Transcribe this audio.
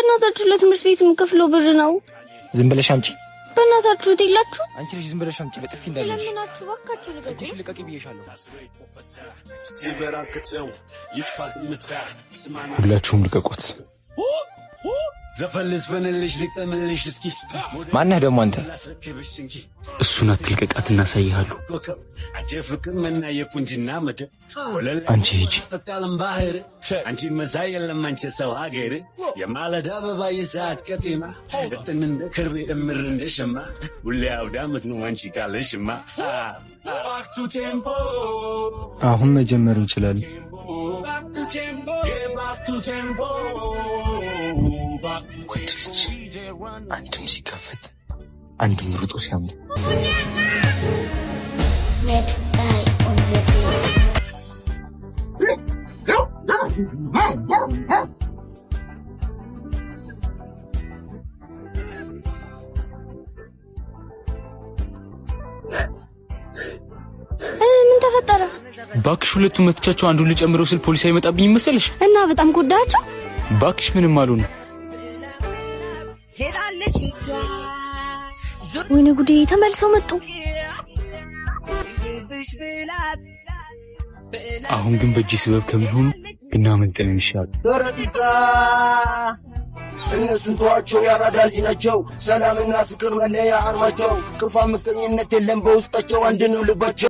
በእናታችሁ ለትምህርት ቤት የምከፍለው ብር ነው። ዝም ብለሽ አምጪ። በእናታችሁ ትይላችሁ። አንቺ ልጅ ዝም ብለሽ አምጪ። በጥፊ እንዳለሽ ለምናችሁ ባካችሁ ልቀቁ። እሺ ልቀቂ ብዬሻለሁ። ሁላችሁም ልቀቁት። ዘፈልስ ፈነልሽ ልቀመልሽ እስኪ ማነህ ደግሞ አንተ? እሱን አትልቀቃት እናሳይሃለሁ። አንቺ ፍቅር መና የቁንጅና መደ አንቺ ሂጂ። ፈጣለም ባህር አንቺ መሳይ የለም አንቺ ሰው ሀገር የማለዳ አበባ የሰዓት ቀጤማ እጥን እንደ ከርቤ እምር እንደ ሸማ ሁሌ አውዳመት ነው አንቺ ካለሽማ። አሁን መጀመር እንችላለን። አንድም ሲከፈት አንድም ሩጦ ሲያምር ምን ተፈጠረ? ባክሽ ሁለቱም መትቻቸው አንዱን ልጨምረው ስል ፖሊስ አይመጣብኝ መሰለሽ? እና በጣም ጎዳቸው። ባክሽ ምንም አልሆነ። ወይኔ ጉዴ ተመልሰው መጡ። አሁን ግን በእጅ ስበብ ከሚሆኑ ብናመልጠን ይሻላል። ተረዲቃ እነሱን ተዋቸው፣ ያራዳ ልጅ ናቸው። ሰላምና ፍቅር መለያ አርማቸው። ክፋ ምቀኝነት የለም በውስጣቸው፣ አንድ ነው ልባቸው።